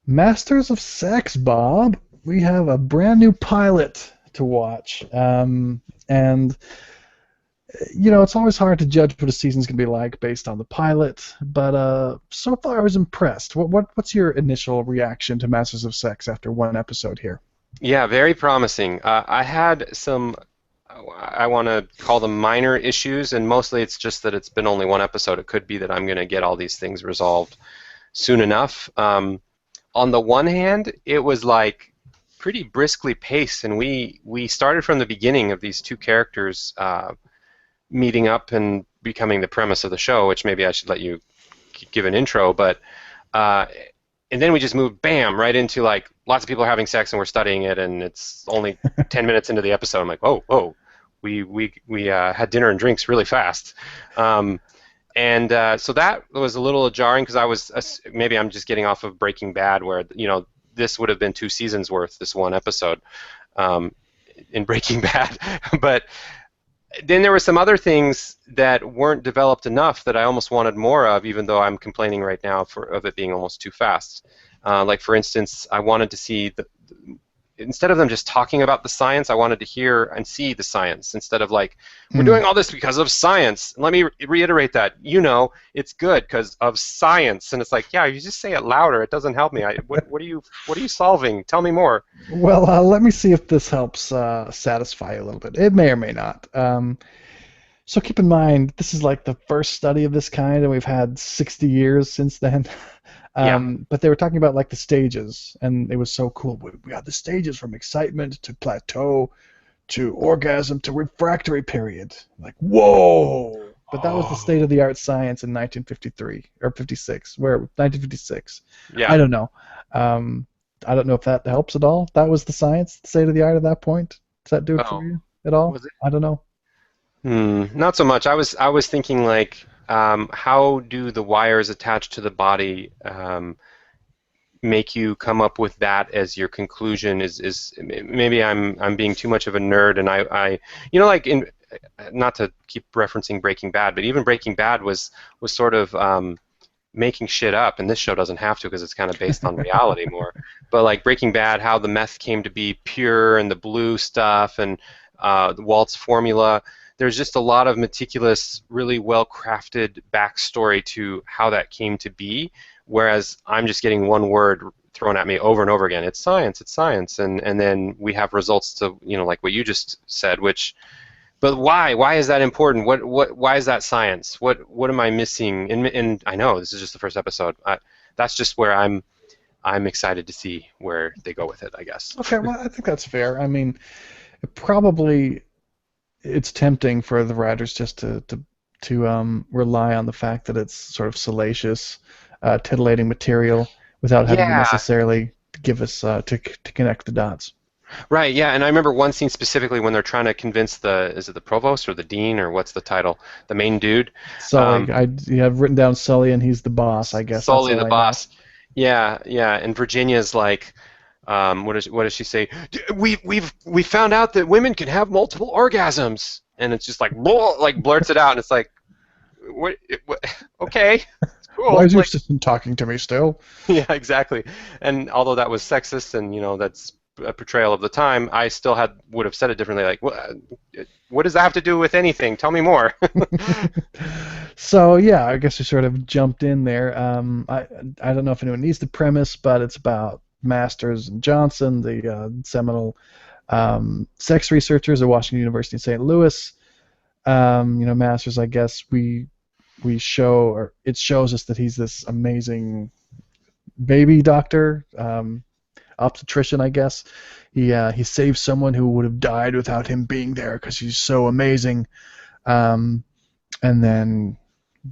Masters of Sex, Bob. We have a brand new pilot to watch. And it's always hard to judge what a season's going to be like based on the pilot, but so far I was impressed. What's your initial reaction to Masters of Sex after one episode here? Yeah, very promising. I had some, I want to call them minor issues, and mostly it's just that it's been only one episode. It could be that I'm going to get all these things resolved soon enough. On the one hand, it was like pretty briskly paced, and we started from the beginning of these two characters meeting up and becoming the premise of the show, which maybe I should let you give an intro, but uh, and then we just moved, bam, right into like lots of people are having sex and we're studying it, and it's only 10 minutes into the episode. I'm like, oh, we had dinner and drinks really fast. Um, and so that was a little jarring because maybe I'm just getting off of Breaking Bad, where this would have been 2 seasons worth, this one episode um, in Breaking Bad. But then there were some other things that weren't developed enough that I almost wanted more of, even though I'm complaining right now of it being almost too fast. Like for instance, I wanted to see instead of them just talking about the science, I wanted to hear and see the science instead of like, we're Hmm. doing all this because of science. Let me reiterate that. It's good because of science. And it's like, yeah, you just say it louder. It doesn't help me. What are you solving? Tell me more. Well, let me see if this helps satisfy you a little bit. It may or may not. So keep in mind, this is like the first study of this kind, and we've had 60 years since then. Yeah. But they were talking about like the stages, and it was so cool. We got the stages from excitement to plateau to orgasm to refractory period. Like, whoa! But that was the Oh. state-of-the-art science in 1953 or 56, where 1956. I Yeah. don't know. Um, I don't know if that helps at all. That was the science, the state-of-the-art at that point. Does that do it for Oh. you at all? Was it? I don't know. Not so much. I was thinking like, how do the wires attached to the body make you come up with that as your conclusion? Is maybe I'm being too much of a nerd, and like in not to keep referencing Breaking Bad, but even Breaking Bad was sort of making shit up, and this show doesn't have to because it's kind of based on reality more. But like Breaking Bad, how the meth came to be pure and the blue stuff and the Walt's formula. There's just a lot of meticulous, really well crafted backstory to how that came to be, whereas I'm just getting one word thrown at me over and over again. It's science, and then we have results to, like what you just said, which but why? Why is that important? Why is that science? What am I missing? And I know this is just the first episode. That's just where I'm excited to see where they go with it, I guess. Okay, well, I think that's fair. I mean, probably it's tempting for the writers just to rely on the fact that it's sort of salacious, titillating material without having to Yeah, necessarily give us to connect the dots. right. Yeah, and I remember one scene specifically when they're trying to convince is it the provost or the dean or what's the title? The main dude, Sully, um, I you have written down Sully, and he's the boss. I guess that's Sully all the I know. boss. Yeah, yeah, and Virginia's like, what does she say? We found out that women can have multiple orgasms, and it's just like, like blurts it out, and it's like, what okay, it's Why cool. is your Like, assistant talking to me still? yeah, exactly. And although that was sexist, and that's a portrayal of the time, I still would have said it differently. Like, what does that have to do with anything? Tell me more. So yeah, I guess we sort of jumped in there. I don't know if anyone needs the premise, but it's about Masters and Johnson, the seminal sex researchers at Washington University in St. Louis. Masters, I guess we show, or it shows us that he's this amazing baby doctor, obstetrician, I guess. He saves someone who would have died without him being there because he's so amazing. Um, and then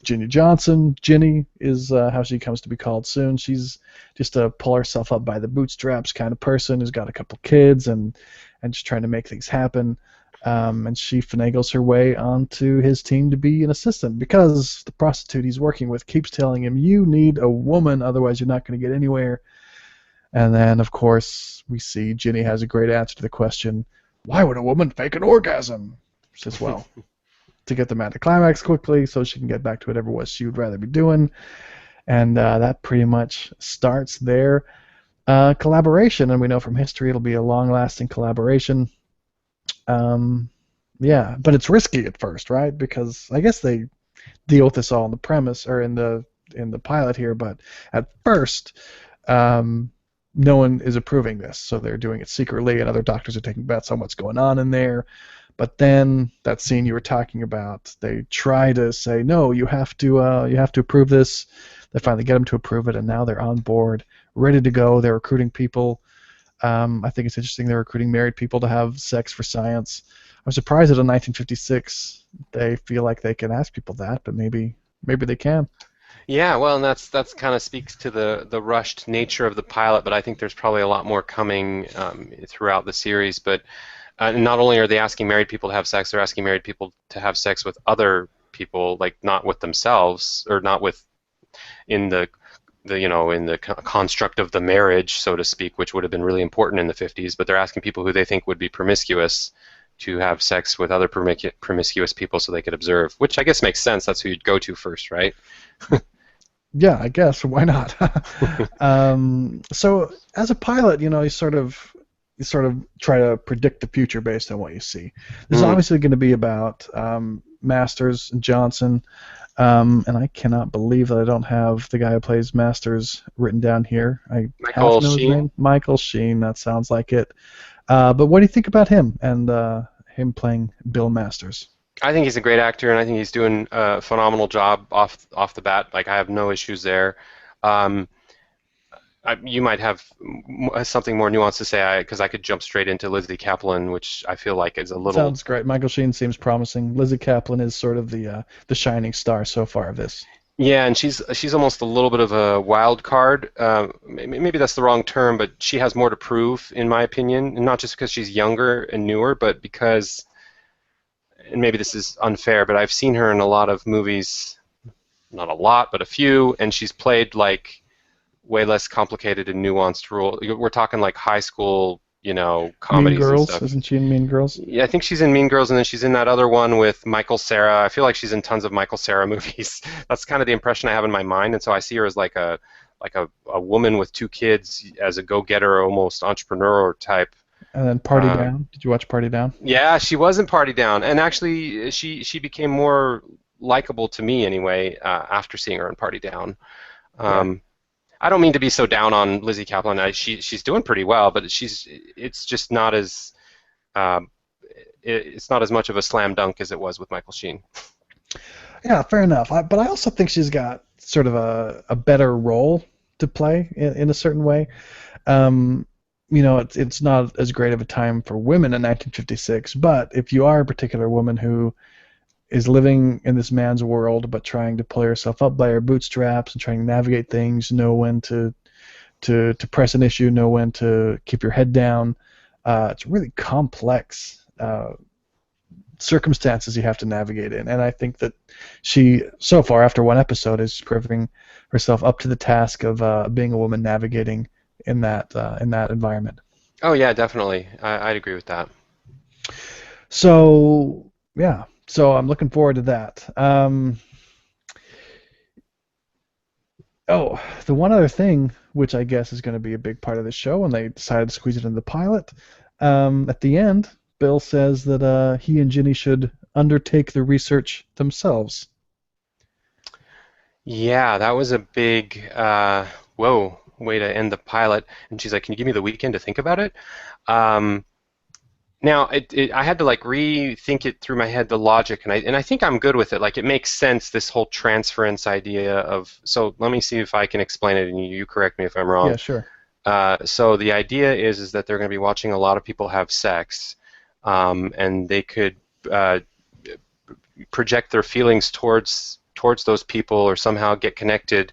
Ginny is how she comes to be called soon. She's just a pull herself up by the bootstraps kind of person who's got a couple kids and just trying to make things happen. And she finagles her way onto his team to be an assistant because the prostitute he's working with keeps telling him, "You need a woman, otherwise you're not going to get anywhere." And then, of course, we see Ginny has a great answer to the question, "Why would a woman fake an orgasm?" She says, "Well, to get them at the climax quickly so she can get back to whatever it was she would rather be doing." And that pretty much starts there. Collaboration, and we know from history it'll be a long-lasting collaboration. Um, yeah, but it's risky at first, right? Because I guess they deal with this all in the premise or in the pilot here, but at first, um, no one is approving this, so they're doing it secretly, and other doctors are taking bets on what's going on in there. But then that scene you were talking about, they try to say no, you have to approve this. They finally get them to approve it, and now they're on board, ready to go. They're recruiting people. I think it's interesting they're recruiting married people to have sex for science. I'm surprised that in 1956 they feel like they can ask people that, but maybe they can. Yeah, well, and that's kind of speaks to the rushed nature of the pilot, but I think there's probably a lot more coming throughout the series. But not only are they asking married people to have sex, they're asking married people to have sex with other people, like not with themselves or not with in the in the construct of the marriage, so to speak, which would have been really important in the 50s. But they're asking people who they think would be promiscuous to have sex with other promiscuous people so they could observe, which I guess makes sense. That's who you'd go to first, right? Yeah, I guess why not? So as a pilot, you sort of try to predict the future based on what you see. This is Mm. obviously going to be about Masters and Johnson, and I cannot believe that I don't have the guy who plays Masters written down here. I half Michael know his Sheen. name, Michael Sheen. That sounds like it. But what do you think about him and him playing Bill Masters? I think he's a great actor, and I think he's doing a phenomenal job off the bat. Like I have no issues there. Um, you might have something more nuanced to say, because I could jump straight into Lizzie Kaplan, which I feel like is a little. Sounds great. Michael Sheen seems promising. Lizzie Kaplan is sort of the shining star so far of this. Yeah, and she's almost a little bit of a wild card. Maybe that's the wrong term, but she has more to prove, in my opinion, and not just because she's younger and newer, but because, and maybe this is unfair, but I've seen her in a lot of movies, not a lot, but a few, and she's played like way less complicated and nuanced role. We're talking like high school, Mean comedies and Girls, stuff. isn't she in Mean Girls? Yeah, I think she's in Mean Girls, and then she's in that other one with Michael Cera. I feel like she's in tons of Michael Cera movies. That's kind of the impression I have in my mind, and so I see her as like a woman with two kids, as a go-getter, almost entrepreneur type. And then Party Uh, Down. Did you watch Party Down? yeah, she was in Party Down, and actually, she became more likable to me anyway after seeing her in Party Down. Yeah. Um, I don't mean to be so down on Lizzie Kaplan. She's doing pretty well, but it's just not as um, it's not as much of a slam dunk as it was with Michael Sheen. Yeah, fair enough. But I also think she's got sort of a better role to play in a certain way. Um, it's not as great of a time for women in 1956, but if you are a particular woman who is living in this man's world but trying to pull herself up by her bootstraps and trying to navigate things, know when to press an issue, know when to keep your head down. It's really complex circumstances you have to navigate in, and I think that she, so far after one episode, is proving herself up to the task of being a woman navigating in that environment. Oh yeah, definitely. I'd agree with that. So yeah, so I'm looking forward to that. Oh, the one other thing, which I guess is going to be a big part of the show, and they decided to squeeze it into the pilot. At the end, Bill says that he and Ginny should undertake the research themselves. Yeah, that was a big whoa way to end the pilot. And she's like, "Can you give me the weekend to think about it?" Um, Now, I had to like rethink it through my head, the logic, and I think I'm good with it. Like, it makes sense, this whole transference idea of. So let me see if I can explain it, and you correct me if I'm Yeah, wrong. sure. So the idea is that they're going to be watching a lot of people have sex, and they could uh, project their feelings towards those people, or somehow get connected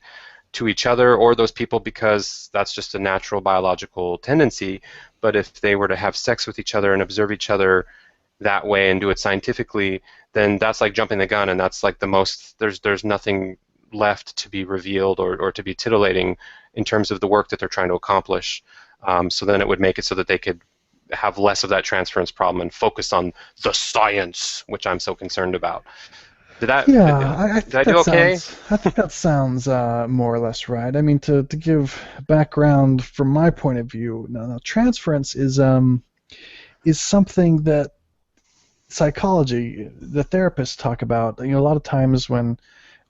to each other or those people, because that's just a natural biological tendency. But if they were to have sex with each other and observe each other that way and do it scientifically, then that's like jumping the gun, and that's like the most. There's nothing left to be revealed or to be titillating in terms of the work that they're trying to accomplish. So then it would make it so that they could have less of that transference problem and focus on the science, which I'm so concerned about. Did that Yeah, did, I did think I do that okay? sounds. I think that sounds more or less right. I mean, to give background from my point of view, now transference is something that psychology, the therapists talk about. A lot of times when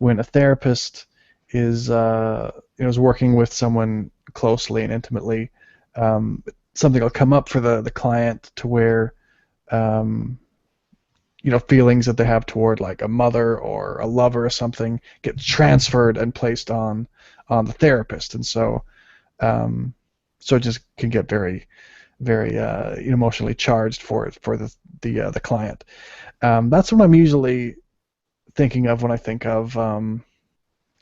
a therapist is working with someone closely and intimately, um, something will come up for the client to where um, feelings that they have toward like a mother or a lover or something get transferred and placed on the therapist, and um, so it just can get very emotionally charged for the client. That's what I'm usually thinking of when I think of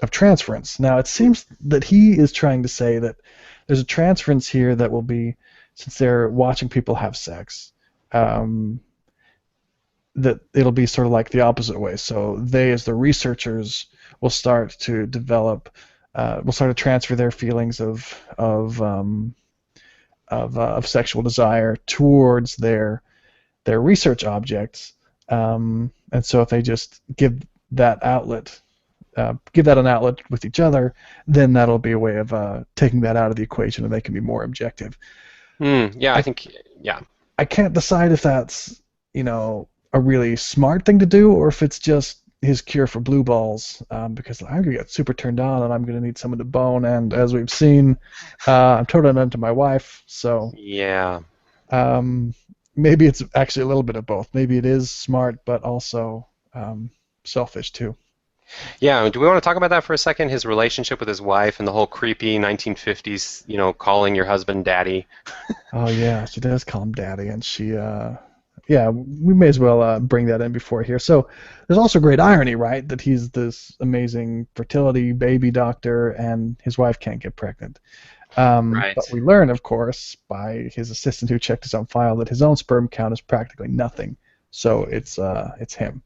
transference. Now it seems that he is trying to say that there's a transference here that will be, since they're watching people have sex, um, that it'll be sort of like the opposite way. So they, as the researchers, will start to develop, will start to transfer their feelings of sexual desire towards their research objects. And so if they just give that an outlet with each other, then that'll be a way of taking that out of the equation, and they can be more objective. Yeah, I I think yeah. I can't decide if that's a really smart thing to do, or if it's just his cure for blue balls, because I'm gonna get super turned on and I'm gonna need someone to bone, and as we've seen, I'm totally into my wife, so Yeah. um, maybe it's actually a little bit of both. Maybe it is smart, but also selfish too. Yeah, do we want to talk about that for a second? His relationship with his wife and the whole creepy 1950s, calling your husband daddy. Oh yeah, she does call him daddy, and yeah, we may as well bring that in before here. So there's also great irony, right, that he's this amazing fertility baby doctor, and his wife can't get pregnant. Right. But we learn, of course, by his assistant who checked his own file that his own sperm count is practically nothing. So it's him.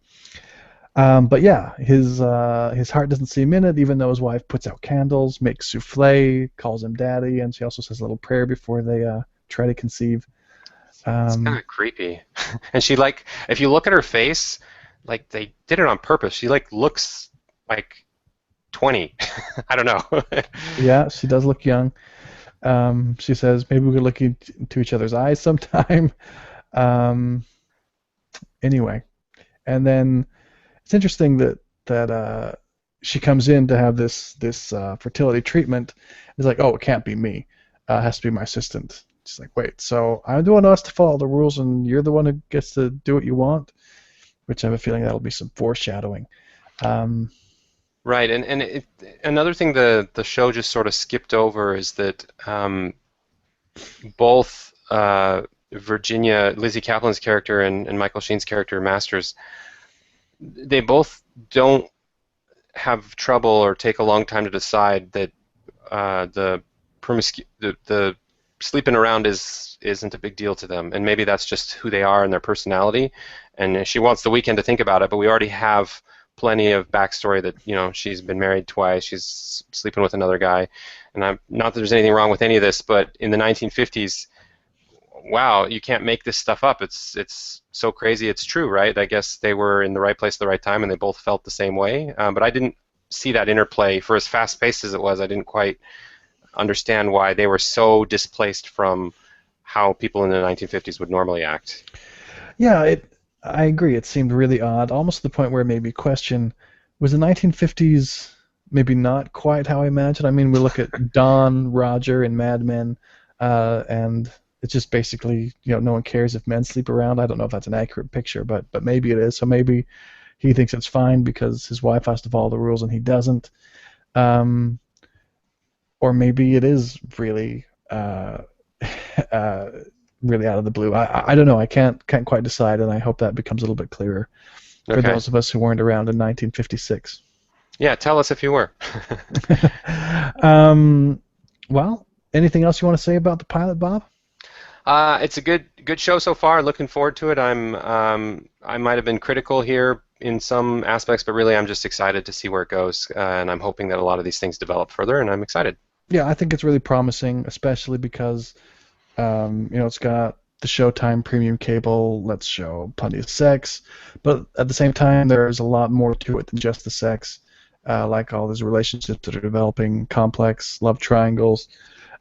But yeah, his heart doesn't seem in it, even though his wife puts out candles, makes souffle, calls him daddy, and she also says a little prayer before they try to conceive. It's kind Um, of creepy. And she like, if you look at her face, like they did it on purpose. She like looks like 20. I don't know. yeah, she does look young. She says maybe we could look into each other's eyes sometime. Um, anyway, and then it's interesting that she comes in to have this fertility treatment. It's like, oh, it can't be me. It has to be my assistant. She's like, wait, so I'm the one who has to follow the rules, and you're the one who gets to do what you want? Which I have a feeling that'll be some foreshadowing. Um, Right, and another thing the show just sort of skipped over is that both Virginia, Lizzie Kaplan's character, and Michael Sheen's character, Masters, they both don't have trouble or take a long time to decide that the sleeping around isn't a big deal to them, and maybe that's just who they are and their personality. And she wants the weekend to think about it, but we already have plenty of backstory that she's been married twice, she's sleeping with another guy, and I'm not that there's anything wrong with any of this, but in the 1950s, wow, you can't make this stuff up. It's so crazy. It's true, right? I guess they were in the right place at the right time, and they both felt the same way. But I didn't see that interplay for as fast-paced as it was. I didn't quite understand why they were so displaced from how people in the 1950s would normally act. yeah, I agree. It seemed really odd, almost to the point where it made me question, was the 1950s maybe not quite how I imagined? I mean, we look at Don, Roger, and Mad Men, and it's just basically, no one cares if men sleep around. I don't know if that's an accurate picture, but maybe it is. So maybe he thinks it's fine because his wife has to follow the rules and he doesn't. Um, or maybe it is really uh, really out of the blue. I don't know. I can't quite decide, and I hope that becomes a little bit clearer for Okay. those of us who weren't around in 1956. Yeah, tell us if you were. um, well, anything else you want to say about the pilot, Bob? It's a good show so far. Looking forward to it. I might have been critical here in some aspects, but really I'm just excited to see where it goes, and I'm hoping that a lot of these things develop further, and I'm excited. Yeah, I think it's really promising, especially because it's got the Showtime premium cable lets show plenty of sex, but at the same time, there's a lot more to it than just the sex. Like all these relationships that are developing, complex love triangles,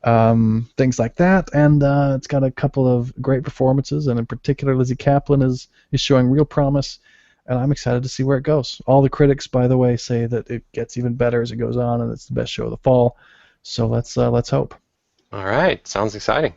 things like that. And it's got a couple of great performances, and in particular, Lizzie Kaplan is showing real promise. And I'm excited to see where it goes. All the critics, by the way, say that it gets even better as it goes on, and it's the best show of the fall. So let's hope. All right, sounds exciting.